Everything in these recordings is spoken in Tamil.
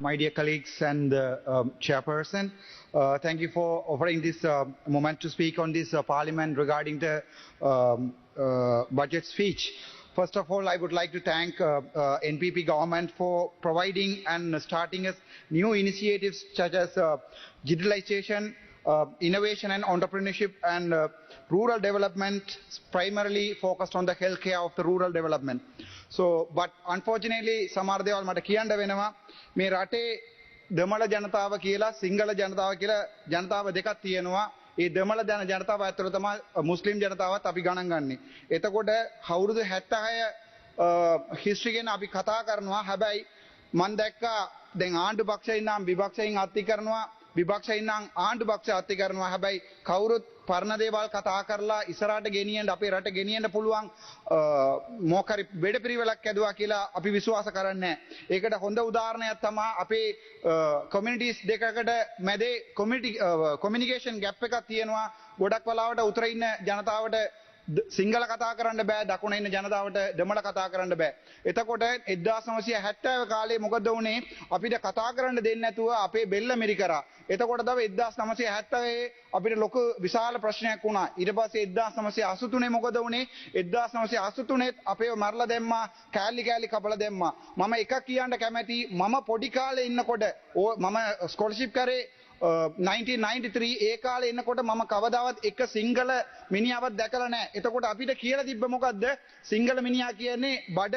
My dear colleagues and chairperson, thank you for offering this moment to speak on this parliament regarding the budget speech. First of all, I would like to thank NPP government for providing and starting us new initiatives such as digitalization, innovation and entrepreneurship and rural development, primarily focused on the healthcare of the rural development. So, but unfortunately, සමහර දේවල් මට කියන්න වෙනවා මේ රටේ දෙමළ ජනතාව කියලා සිංහල ජනතාව කියලා ජනතාව දෙකක් තියෙනවා. ඒ දෙමළ ජනතාව ඇතුළත තමයි මුස්ලිම් ජනතාවත් අපි ගණන් ගන්නෙ. එතකොට අවුරුදු 76 හිස්ටරි ගැන අපි කතා කරනවා. හැබැයි මම දැක්කා දැන් ආණ්ඩු පක්ෂයෙන් නම් විපක්ෂයෙන් අත්ති කරනවා. විපක්ෂයෙන් නම් ආණ්ඩු පක්ෂය අත්ති කරනවා. හැබැයි කවුරුත් පරණ දේවල් කතා කරලා ඉස්සරහට ගෙනියන්න අපේ රට ගෙනියන්න පුළුවන් මොකක් හරි වෙඩපිළිවෙලක් ඇදුවා කියලා අපි විශ්වාස කරන්නේ නැහැ. ඒකට හොඳ උදාහරණයක් තමයි අපේ කමියුනිටිස් දෙකකට මැදේ කොමියුනිකේෂන් ගැප් එකක් තියෙනවා. ගොඩක් වෙලාවට උතර ඉන්න ජනතාවට සිංහල කතා කරන්න බෑ, දකුණ ඉන්න ජනතාවට දෙමළ කතා කරන්න බෑ. එතකොට 1970 කාලේ මොකද වුනේ? අපිට කතා කරන්න දෙන්නේ නැතුව අපේ බෙල්ල මිරි කරා. එතකොට තමයි 1970 අපිට ලොකු විශාල ප්‍රශ්නයක් වුණා. ඊට පස්සේ 1983 මොකද වුනේ? 1983 අපේව මරලා දැම්මා, කෑලි කෑලි කපලා දැම්මා. මම එකක් කියන්න කැමැති, මම පොඩි කාලේ ඉන්නකොට මම ස්කෝලර්ෂිප් කරේ 1993 ඒ කාලේ එනකොට මම කවදාවත් එක සිංගල මිනිහාවක් දැකලා නැහැ. එතකොට අපිට කියලා තිබ්බ මොකද්ද? සිංගල මිනිහා කියන්නේ බඩ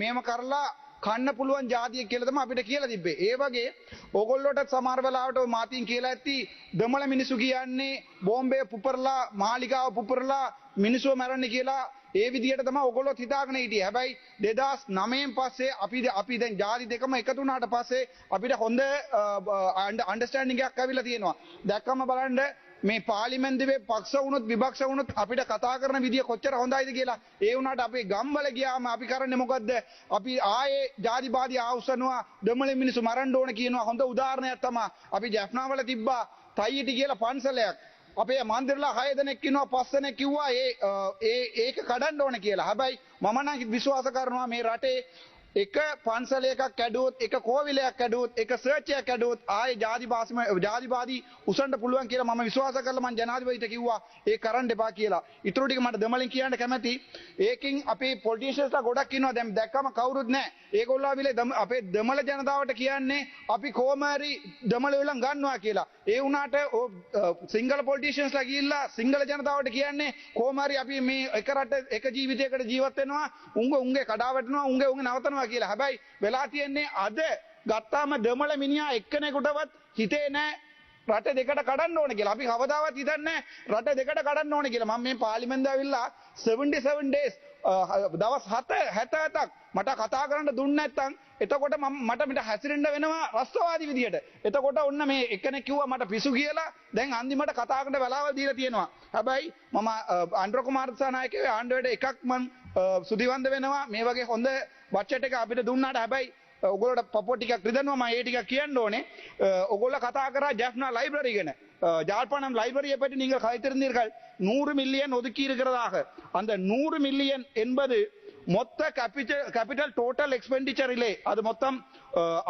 මේම කරලා කන්න පුළුවන් ජාතිය කියලා තමයි අපිට කියලා තිබ්බේ. ඒ වගේ ඕගොල්ලෝට සමහර වෙලාවට මාතින් කියලා ඇති දෙමළ මිනිසු කියන්නේ බෝම්බේ පුපුරලා මාලිගාව පුපුරලා මිනිස්සු මරන්නේ කියලා ඒ විදිහට තමයි ඕගොල්ලෝ හිතාගෙන හිටියේ. හැබැයි 2009න් පස්සේ අපි දැන් ජාති දෙකම එකතු වුණාට පස්සේ අපිට හොඳ අන්ඩර්ස්ටෑන්ඩින්ග් එකක් ඇවිල්ලා තියෙනවා. දැක්කම බලන්න මේ පාර්ලිමේන්තුවේ පක්ෂ වුණොත් විපක්ෂ වුණොත් අපිට කතා කරන විදිය කොච්චර හොඳයිද කියලා. ඒ වුණාට අපේ ගම්වල ගියාම අපි කරන්නේ මොකද්ද? අපි ආයේ ජාතිවාදී ආවුස්සනවා, දෙමළ මිනිස්සු මරන්න ඕන කියනවා. හොඳ උදාහරණයක් තමයි අපි ජැෆ්නාවල තිබ්බා තයිටි කියලා පන්සලයක්. අපේ මන්දිරලා 6 දෙනෙක් ඉන්නවා, 5 දෙනෙක් කිව්වා ඒක කඩන්න ඕන කියලා. හැබැයි මම නම් විශ්වාස කරනවා මේ රටේ එක පන්සල එකක් කැඩුවොත්, එක කෝවිලයක් කැඩුවොත්, එක සර්ච් එකක් කැඩුවොත් ආයේ ජාතිවාදී උසන්න පුළුවන් කියලා මම විශ්වාස කරලා මම ජනාධිපතිට කිව්වා ඒ කරන්න එපා කියලා. ඊටු ටික මට දෙමළෙන් කියන්න කැමැති. ඒකෙන් අපේ පොලිටිෂියන්ස්ලා ගොඩක් ඉන්නවා. දැන් දැක්කම කවුරුත් නැහැ. ඒගොල්ලෝ ආවිලේ අපේ දෙමළ ජනතාවට කියන්නේ අපි කොහොම හරි දෙමළ වෙලන් ගන්නවා කියලා. ඒ වුණාට සිංගල පොලිටිෂියන්ස්ලා ගිහිල්ලා සිංගල ජනතාවට කියන්නේ කොහොම හරි අපි මේ එක රට එක ජීවිතයකට ජීවත් වෙනවා, උංගේ කඩා වැටෙනවා, උංගේ නවතනවා කියලා. හැබැයි වෙලා තියෙන්නේ අද ගත්තාම දෙමළ මිනිහා එක්කෙනෙකුටවත් හිතේ නැහැ රට දෙකට කඩන්න ඕන කියලා. අපි කවදාවත් හිතන්නේ රට දෙකට කඩන්න ඕන කියලා. මම මේ පාර්ලිමේන්තුවේ ඇවිල්ලා 77 days දවස් 77ක් මට කතා කරන්න දුන්නේ නැත්නම් එතකොට මට හැසිරෙන්න වෙනවා රස්තවාදී විදියට. එතකොට ඔන්න මේ එක්කෙනෙක් කිව්වා මට පිසු කියලා. දැන් අන්තිමට කතා කරන්න වෙලාවල් දීලා තියෙනවා. හැබැයි මම අන්ඩ්‍රෝ කුමාර දිසානායකගේ ආණ්ඩුවට එකක් මම සුදිවන්ද වෙනවා. මේ වගේ හොඳ බජට් එක අපිට දුන්නාට හැබැයි ඔගොල්ලෝට පපුව ටිකක් රිදෙනවා. මම ඒ ටිකක් කියන්න ඕනේ. ඔගොල්ලෝ කතා කරා ජැෆ්නා லைப்ரரி ගැන. யாழ்ப்பாணம் லைப்ரரியை பற்றி நீங்கள் கதைத்திருந்தீர்கள். 100 மில்லியன் ஒதுக்கி இருக்கிறதாக. அந்த 100 மில்லியன் என்பது மொத்த கேபிட்டல் டோட்டல் எக்ஸ்பெண்டிச்சரிலே அது மொத்தம்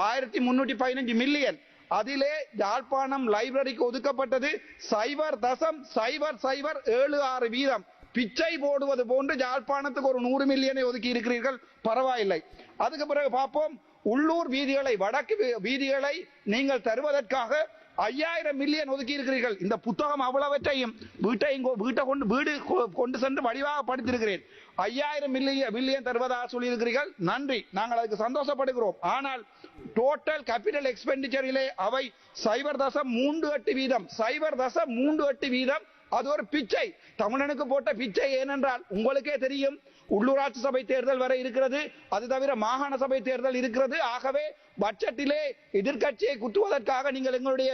1315 மில்லியன். அதிலே யாழ்ப்பாணம் லைப்ரரிக்கு ஒதுக்கப்பட்டது 0.0076 வீதம். பிச்சை போடுவது போன்று யாழ்ப்பாணத்துக்கு ஒரு 100 மில்லியனை ஒதுக்கி இருக்கிறீர்கள். பரவாயில்லை. அதுக்கு பிறகு பார்ப்போம். உள்ளூர் வீதிகளை, வடக்கு வீதிகளை நீங்கள் தருவதற்காக 5000 மில்லியன் ஒதுக்கி இருக்கிறீர்கள். இந்த புத்தகம் அவ்வளவற்றையும் வீடு கொண்டு சென்று வடிவாக படித்திருக்கிறேன். 5000 மில்லியன் தருவதாக சொல்லியிருக்கிறீர்கள். நன்றி, நாங்கள் அதுக்கு சந்தோஷப்படுகிறோம். ஆனால் டோட்டல் கேபிட்டல் எக்ஸ்பெண்டிச்சரிலே அவை 0.38 வீதம். 0.38 வீதம். அது ஒரு பிச்சை, தமிழனுக்கு போட்ட பிச்சை. ஏனென்றால் உங்களுக்கே தெரியும், உள்ளூராட்சி சபை தேர்தல் வரை இருக்கிறது. அது தவிர மாகாண சபை தேர்தல் இருக்கிறது. ஆகவே பட்ஜெட்டிலே எதிர்க்கட்சியை குத்துவதற்காக நீங்கள் எங்களுடைய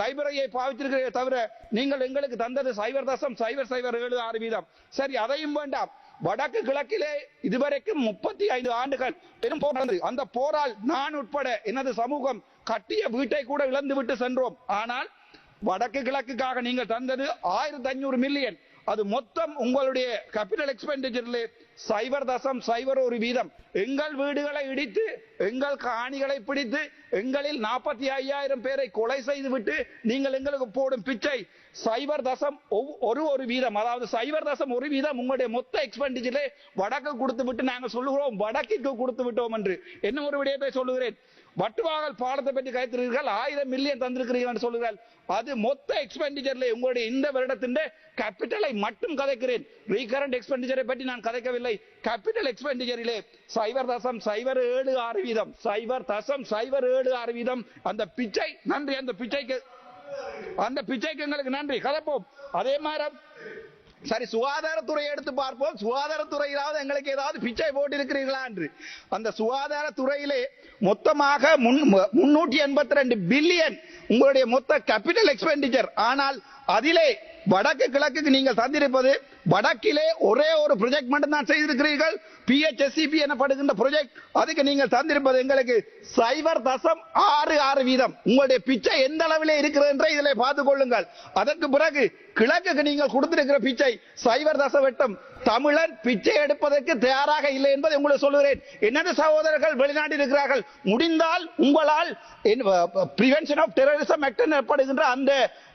லைப்ரரியை பாவித்திருக்கிறீர்கள். தவிர நீங்கள் எங்களுக்கு தந்தது 0.007 வீதம். சரி, அதையும் வேண்டாம். வடக்கு கிழக்கிலே இதுவரைக்கும் 35 ஆண்டுகள் பெரும் போர் நடந்தது. அந்த போரால் நான் உட்பட எனது சமூகம் கட்டிய வீட்டை கூட இழந்து விட்டு சென்றோம். ஆனால் வடக்கு கிழக்குக்காக நீங்கள் தந்தது 1500 மில்லியன். அது மொத்தம் உங்களுடைய கேபிட்டல் எக்ஸ்பெண்டிச்சரிலே 0.01% எங்கள் வீடுகளை இடித்து எங்கள் காணிகளை பிடித்து எங்களில் 45,000 பேரை கொலை செய்துவிட்டு நீங்கள் எங்களுக்கு போடும் பிச்சை 0.1%, அதாவது 0.1% உங்களுடைய மொத்த எக்ஸ்பெண்டிச்சரை வடக்கு கொடுத்து விட்டு நாங்கள் சொல்லுகிறோம் வடக்கிற்கு கொடுத்து விட்டோம் என்று. என்ன ஒரு விடயத்தை சொல்லுகிறேன், வட்டுவாகல் பாலத்தை பற்றி கைத்திருக்கிறீர்கள், 1000 மில்லியன் தந்திருக்கிறீர்கள் என்று சொல்லுகிறார்கள். அது மொத்த எக்ஸ்பெண்டிச்சர்ல உங்களுடைய இந்த வருடத்தின் கேபிட்டலை மட்டும் கதைக்கிறேன். ரீகரண்ட் எக்ஸ்பெண்டிச்சரை பற்றி நான் கதைக்கவில்லை. கேபிட்டல் எக்ஸ்பெண்டிச்சரிலே 0.076%, 0.076%. அந்த பிச்சை நன்றி, அந்த பிச்சைக்கு எங்களுக்கு நன்றி. கதைப்போம். அதே மாதிரி சரி, சுகாதாரத்துறையை எடுத்து பார்ப்போம். சுகாதாரத்துறையிலாவது எங்களுக்கு ஏதாவது பிச்சை போட்டு இருக்கிறீர்களா என்று. அந்த சுகாதாரத்துறையிலே மொத்தமாக 382 பில்லியன் உங்களுடைய மொத்த கேபிட்டல் எக்ஸ்பெண்டிச்சர். ஆனால் அதிலே வடக்கு கிழக்குக்கு நீங்கள் தந்திருப்பது, வடக்கிலே ஒரே ஒரு ப்ராஜெக்ட் மட்டும் தான் செய்திருக்கிறீர்கள், PHSCP எனப்படுகின்ற ப்ராஜெக்ட். அதுக்கு நீங்கள் தந்திருப்பது எங்களுக்கு 0.66%. உங்களுடைய பிச்சை எந்த அளவிலே இருக்கிறது என்ற இதில் பார்த்துக் கொள்ளுங்கள். அதற்கு பிறகு கிழக்குக்கு நீங்கள் கொடுத்திருக்கிற பிச்சை 0.8%. தமிழன் பிச்சை எடுப்பதற்கு தயாராக இல்லை என்பதை உங்களுக்கு சொல்லுகிறேன். எனது சகோதரர்கள் வெளிநாட்டில் இருக்கிறார்கள். முடிந்தால் உங்களால் பிரிவென்ஷன் ஆஃப் டெரரிசம் ஆக்ட் எனப்படுகின்ற அந்த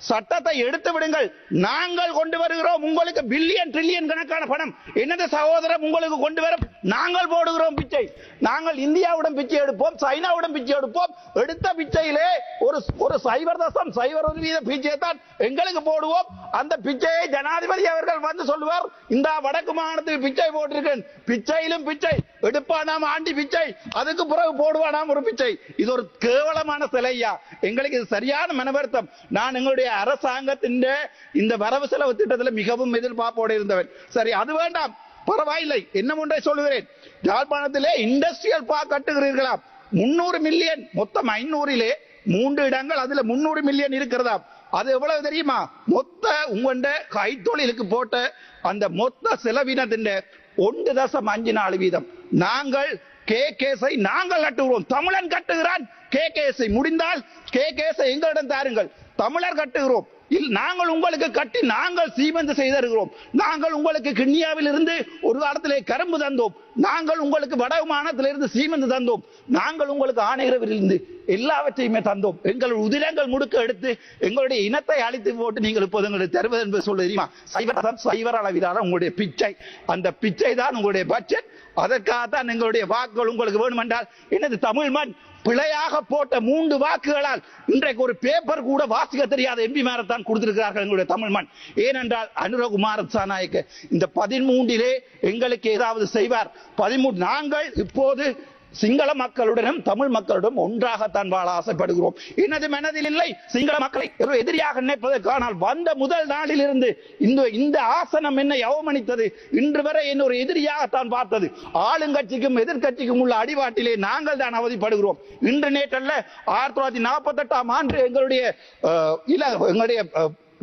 சட்டத்தை எடுத்து விடுங்கள். நாங்கள் கொண்டு வருகிறோம் உங்களுக்கு பில்லியன் ட்ரில்லியன் கணக்கான பணம். எனது சகோதரர் உங்களுக்கு கொண்டு வரும், நாங்கள் போடுகிறோம் பிச்சை. நாங்கள் இந்தியாவுடன் பிச்சை எடுப்போம், சைனாவுடன் பிச்சை எடுப்போம். எடுத்த பிச்சையிலே ஒரு 0.01% பிச்சையை தான் எங்களுக்கு போடுவோம். அந்த பிச்சையை ஜனாதிபதி அவர்கள் வந்து சொல்லுவார், இந்த வடக்கு மாகாணத்துக்கு பிச்சை போட்டிருக்கேன். பிச்சையிலும் பிச்சை எடுப்பானாம், ஆண்டி பிச்சை. அதுக்கு பிறகு போடுவானாம் ஒரு பிச்சை. இது ஒரு கேவலமான சிலையா. எங்களுக்கு இது சரியான மனவருத்தம். நான் எங்களுடைய அரசாங்கத்தின் இந்த வரவு செலவு திட்டத்தில் மிகவும் எதிர்பார்ப்போடு இருந்தவன். சரி, அது வேண்டாம், பரவாயில்லை. என்ன ஒன்றை சொல்லுகிறேன், யாழ்ப்பாணத்திலே இண்டஸ்ட்ரியல் பார்க் கட்டுகிறீர்களா? 300 மில்லியன், மொத்தம் 500லே 3 இடங்கள், அதுல 300 மில்லியன் இருக்கிறதா? அது எவ்வளவு தெரியுமா? மொத்த உங்க கைத்தொழிலுக்கு போட்ட அந்த மொத்த செலவினத்தின் 1.54%. நாங்கள் KKSஐ நாங்கள் கட்டுகிறோம். தமிழன் கட்டுகிறான் KKSஐ. முடிந்தால் KKSஐ எங்களிடம் தாருங்கள். தமிழர் கட்டுகிறோம். நாங்கள் உங்களுக்கு கட்டி நாங்கள் சீமெந்து செய்திருக்கிறோம். நாங்கள் உங்களுக்கு கிண்ணியாவில் இருந்து ஒரு காலத்திலே கரும்பு தந்தோம். நாங்கள் உங்களுக்கு வடமானத்திலிருந்து சீமெந்து தந்தோம். நாங்கள் உங்களுக்கு ஆணையரவில் இருந்து எல்லாவற்றையுமே தந்தோம். எங்கள் உதிரங்கள் முடுக்க எடுத்து எங்களுடைய இனத்தை அழித்து போட்டு நீங்கள் இப்போது எங்களுக்கு தருவது என்பது சொல்ல தெரியுமா? 0 அளவிலான உங்களுடைய பிச்சை. அந்த பிச்சை தான் உங்களுடைய பட்ஜெட். அதற்காகத்தான் எங்களுடைய வாக்குகள் உங்களுக்கு வேணும் என்றால் எனது தமிழ் மண் பிழையாக போட்ட 3 வாக்குகளால் இன்றைக்கு ஒரு பேப்பர் கூட வாசிக்க தெரியாத MP மாரத்தான் கொடுத்திருக்கிறார்கள் எங்களுடைய தமிழ் மண். ஏனென்றால் அனுரகுமார திசாநாயக்க இந்த 13லே எங்களுக்கு ஏதாவது செய்வார். 13 நாங்கள் இப்போது சிங்கள மக்களுடனும் தமிழ் மக்களுடன் ஒன்றாகத்தான் வாழ ஆசைப்படுகிறோம். எனது மனதில் இல்லை சிங்கள மக்களை எதிரியாக நினைப்பதற்கானால் வந்த முதல் நாளில் இருந்து இந்த ஆசனம் என்னை அவமனித்தது. இன்று வரை என்ன ஒரு எதிரியாகத்தான் பார்த்தது. ஆளுங்கட்சிக்கும் எதிர்கட்சிக்கும் உள்ள அடிவாட்டிலே நாங்கள் தான் அவதிப்படுகிறோம். இன்று நேற்றல்ல, 1948ஆம் ஆண்டு எங்களுடைய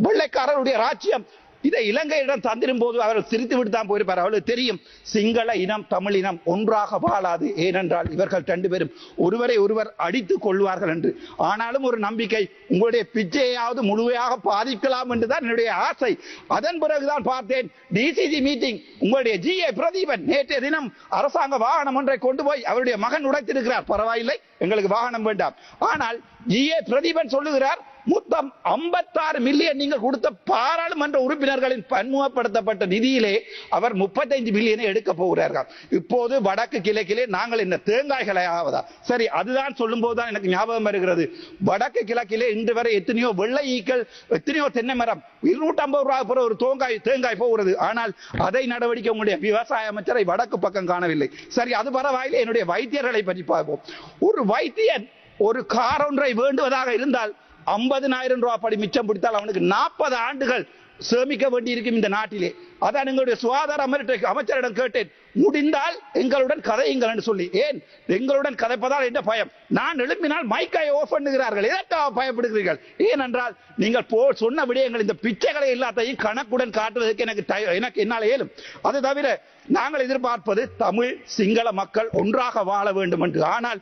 வெள்ளைக்காரருடைய ராஜ்யம் இதை இலங்கையிடம் தந்திரும் போது அவர்கள் சிரித்து விட்டு தான் போயிருப்பார். அவர்களுக்கு தெரியும் சிங்கள இனம் தமிழ் இனம் ஒன்றாக வாழாது. ஏனென்றால் இவர்கள் 2 பேரும் ஒருவரை ஒருவர் அடித்துக் கொள்வார்கள் என்று. ஆனாலும் ஒரு நம்பிக்கை, உங்களுடைய பிச்சையாவது முழுமையாக பாதிக்கலாம் என்றுதான் என்னுடைய ஆசை. அதன் பிறகுதான் பார்த்தேன் DCG மீட்டிங். உங்களுடைய GA பிரதீபன் நேற்றைய தினம் அரசாங்க வாகனம் ஒன்றை கொண்டு போய் அவருடைய மகன் உடைத்திருக்கிறார். பரவாயில்லை, எங்களுக்கு வாகனம் வேண்டாம். ஆனால் GA பிரதீபன் சொல்லுகிறார், மொத்தம் 56 மில்லியன் நீங்கள் கொடுத்த பாராளுமன்ற உறுப்பினர்களின் பன்முகப்படுத்தப்பட்ட நிதியிலே அவர் 35 மில்லியனை எடுக்க போகிறார்கள். இப்போது வடக்கு கிழக்கிலே நாங்கள் என்ன தேங்காய்களை ஆவதா? சரி, அதுதான் சொல்லும் போதுதான் எனக்கு ஞாபகம் வருகிறது. வடக்கு கிழக்கிலே இன்று வரை எத்தனையோ வெள்ளை ஈக்கள், எத்தனையோ தென்னை மரம் 250 ரூபாய் ஒரு தேங்காய் போகிறது. ஆனால் அதை நடவடிக்கை உங்களுடைய விவசாய அமைச்சரை வடக்கு பக்கம் காணவில்லை. சரி, அது பரவாயில்லை. என்னுடைய வைத்தியர்களை பற்றி பார்ப்போம். ஒரு வைத்தியன் ஒரு கார் ஒன்றை வேண்டுவதாக இருந்தால் 50,000 ரூபாய் படி மிச்சம் பிடித்தால் அவனுக்கு 40 ஆண்டுகள் சேமிக்க வேண்டி இருக்கும் இந்த நாட்டிலே. அதான் எங்களுடைய சுகாதார அமைச்சரிடம் கேட்டேன், முடிந்தால் எங்களுடன் கதையுங்கள் என்று சொல்லி. ஏன் எங்களுடன் கதைப்பதால் என்ன பயம்? நான் எழுப்பினால் மைக்கை ஓஃப் பண்ணுகிறார்கள். எதற்காக பயப்படுகிறீர்கள்? ஏனென்றால் நீங்கள் சொன்ன விடயங்கள் இந்த பிச்சைகளை எல்லாத்தையும் கணக்குடன் காட்டுவதற்கு என்னால் இயலும். அது தவிர நாங்கள் எதிர்பார்ப்பது தமிழ் சிங்கள மக்கள் ஒன்றாக வாழ வேண்டும் என்று. ஆனால்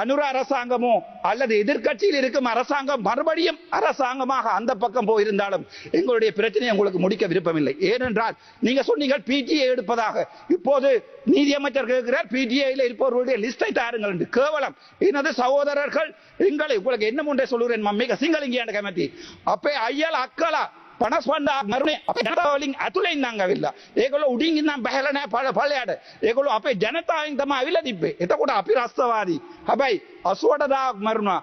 அனுர அரசாங்கமோ அல்லது எதிர்கட்சியில் இருக்கும் அரசாங்கம் மறுபடியும் அரசாங்கமாக அந்த பக்கம் போயிருந்தாலும் எங்களுடைய பிரச்சனையை உங்களுக்கு முடிக்க விருப்பமில்லை. ஏனென்றால் நீங்க சொன்னீங்க பிடிஏ எடுப்பதாக. இப்போது நீதியமைச்சர் கேட்கிறார் பிடிஏல இருப்பவர்களுடைய லிஸ்டை தாருங்கள் என்று. கேவலம். எனது சகோதரர்கள் எங்களை உங்களுக்கு என்ன ஒன்றை சொல்லுறேன் மிக සිංහලින් කැමැති. අපේ අයියලා අක්කලා 55 මරුනේ අපේ ජනතාවලින් ඇතුලේ ඉඳන් ඇවිල්ලා. ඒගොල්ලෝ උඩින් ඉඳන් බහැලා නැහැ පළයට. ඒගොල්ලෝ අපේ ජනතාවෙන් තමයි අවිලා තිබ්බේ. එතකොට අපි රස්තවාදී. හැබැයි 88000ක් මරුණා.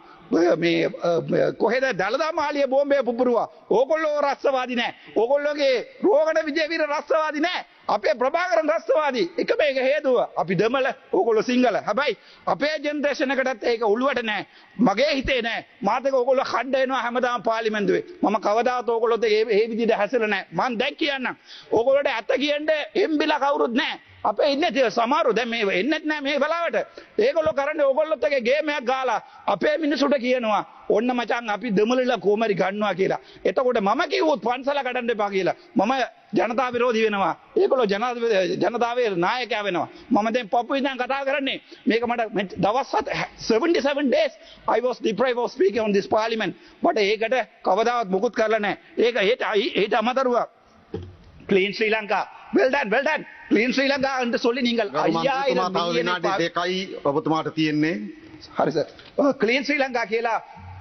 මේ කොහෙද දලදා මාලිය බෝම්බය පුපුරුවා. ඕගොල්ලෝ රස්තවාදී නැහැ. ඕගොල්ලෝගේ රෝගණ විජේවීර රස්තවාදී නැහැ. අපේ ප්‍රභාකරන් රස්තවාදී. එක මේක හේතුව. අපි දෙමළ ඕගොල්ලෝ සිංහල. හැබැයි අපේ ජෙනරේෂන් එකටත් ඒක උළුවට නැහැ. මගේ හිතේ නැහැ. මාත් එක ඕගොල්ලෝ කණ්ඩ එනවා හැමදාම පාර්ලිමේන්තුවේ. මම කවදාවත් ඕගොල්ලොත් ඒ විදිහට හැසිරෙන්නේ නැහැ. මම දැන් කියන්නම්. ඕගොල්ලෝට ඇත්ත කියන්නේ එම්බිලා කවුරුත් නැහැ. අපේ ඉන්නේ සමහරු දැන් මේ එන්නෙත් නැහැ මේ බලාවට. ඒගොල්ලෝ කරන්නේ ඕගොල්ලොත් එකේ ගේම් එකක් ගාලා අපේ මිනිසුන්ට කියනවා ඔන්න මචං අපි දෙමළලා කොමරි ගන්නවා කියලා. එතකොට මම කිව්වොත් පන්සල කඩන්න එපා කියලා. මම ජනතා විරෝධී වෙනවා. ඒගොල්ලෝ ජනතාවේ නායකයා වෙනවා. මම දැන් පොප්පු ඉඳන් කතා කරන්නේ. මේක මට දවස් 77 days I was deprived of speaking on this parliament. මට ඒකට කවදාවත් මුකුත් කරලා නැහැ. ඒක ඒට අමතරව clean Sri Lanka. Well done. Clean Sri Lanka என்று சொல்லி நீங்கள் 5000 මිලියන දෙකයි ඔබතුමාට තියෙන්නේ. හරි සර්. Clean Sri Lanka කියලා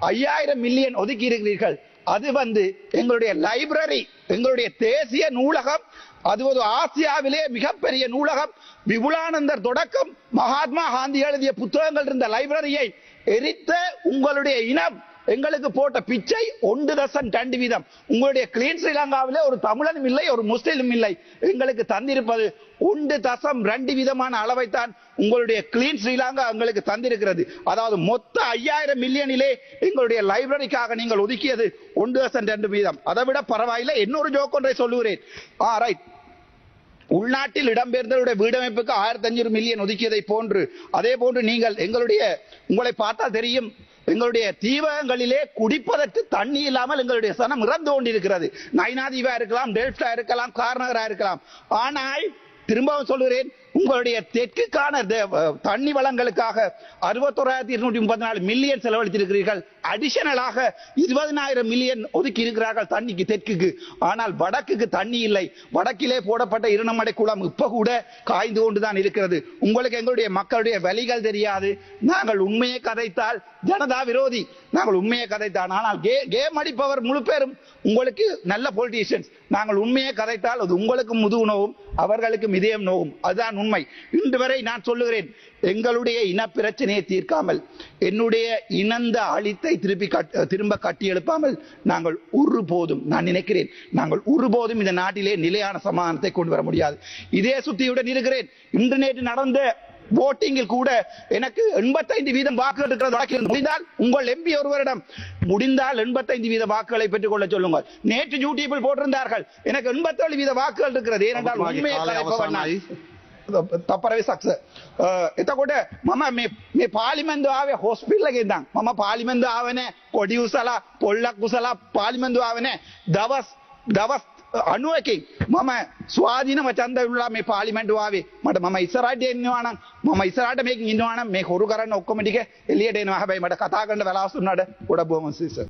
5000 மில்லியன் ஒதுக்கி இருக்கிறீர்கள். அது எங்களுடைய லைப்ரரி, எங்களுடைய தேசிய நூலகம், அது ஒரு ஆசியாவிலே மிகப்பெரிய நூலகம். விபுலானந்தர் தொடக்கம் மகாத்மா காந்தி எழுதிய புத்தகங்கள் இருந்த லைப்ரரியை எரித்த உங்களுடைய இனம் எங்களுக்கு போட்ட பிச்சை 1.2%. உங்களுடைய கிளீன் ஸ்ரீலங்காவிலே ஒரு தமிழனும் இல்லை, ஒரு முஸ்லிமும் இல்லை. எங்களுக்கு தந்திருப்பது 1.2% அளவைத்தான் உங்களுடைய கிளீன் ஸ்ரீலங்கா எங்களுக்கு தந்திருக்கிறது. அதாவது மொத்த 5000 மில்லியனிலே எங்களுடைய லைப்ரரிக்காக நீங்கள் ஒதுக்கியது 1.2%. அதை விட பரவாயில்லை. இன்னொரு ஜோக் ஒன்றை சொல்லுகிறேன். ரைட். உள்நாட்டில் இடம்பெயர்ந்தவருடைய வீடமைப்புக்கு 1500 மில்லியன் ஒதுக்கியதை போன்று அதே போன்று நீங்கள் உங்களை பார்த்தால் தெரியும், எங்களுடைய தீவகங்களிலே குடிப்பதற்கு தண்ணி இல்லாமல் எங்களுடைய சனம் இறந்து கொண்டிருக்கிறது. நைனாதீவா இருக்கலாம், டெல்டா இருக்கலாம், கார்நகரா இருக்கலாம். ஆனால் திரும்பவும் சொல்கிறேன், உங்களுடைய தெற்குக்கான தண்ணி வளங்களுக்காக 61,234 மில்லியன் செலவழித்திருக்கிறீர்கள். அடிஷனலாக 20,000 மில்லியன் ஒதுக்கி இருக்கிறார்கள் தண்ணிக்கு தெற்குக்கு. ஆனால் வடக்குக்கு தண்ணி இல்லை. வடக்கிலே போடப்பட்ட இரணமடை குளம் இப்ப கூட காய்ந்து கொண்டுதான் இருக்கிறது. உங்களுக்கு எங்களுடைய மக்களுடைய வலிகள் தெரியாது. நாங்கள் உண்மையை கதைத்தால் ஜனதா விரோதி. நாங்கள் உண்மையை கதைத்தான். ஆனால் கேம் அடிப்பவர் முழு பேரும் உங்களுக்கு நல்ல பொலிட்டீஷியன்ஸ். நாங்கள் உண்மையை கதைத்தால் அது உங்களுக்கு முதுகு நோவும், அவர்களுக்கும் இதயம் நோவும். அதுதான் உண்மை. இன்று வரை நான் சொல்லுகிறேன், எங்களுடைய இன பிரச்சனையை தீர்க்காமல், என்னுடைய இனந்த அழித்தை திரும்ப கட்டி எழுப்பாமல் நாங்கள் ஒருபோதும், நான் நினைக்கிறேன், நாங்கள் ஒருபோதும் இந்த நாட்டிலே நிலையான சமாதானத்தை கொண்டு வர முடியாது. இதே சுத்தியுடன் இருக்கிறேன். இன்று நேற்று நடந்த voting கூட எனக்கு 85% வாக்குகள் இருக்கிறது. வழக்கில் முடிந்தால் உங்கள் எம்பி ஒருவரிடம் முடிந்தால் 85% வாக்குகளை பெற்றுக் கொள்ள சொல்லுங்கள். நேற்று யூடியூபில் போட்டிருந்தார்கள் எனக்கு 87% வாக்குகள் இருக்கிறது. ஏனென்றால் உண்மையை கலைப்பவன் තපරවේ සක්ස. එතකොට මම මේ පාර්ලිමේන්තුව ආවේ හොස්පිටල් එකේ ඉඳන්. මම පාර්ලිමේන්තුව ආවේ නැහැ කොඩි උසලා පොල්ලක් උසලා පාර්ලිමේන්තුව ආවේ නැහැ. දවස් 91කින් මම ස්වාධීනව ඡන්ද විරුලා මේ පාර්ලිමේන්තුව ආවේ. මම ඉස්සරහට එන්නවා නම් මම ඉස්සරහට මේකෙන් ඉන්නවා නම් මේ හොරු කරන්න ඔක්කොම ටික එළියට එනවා. හැබැයි මට කතා කරන්න වෙලාවක් දුන්නාට ගොඩක් බොහොම සිස්.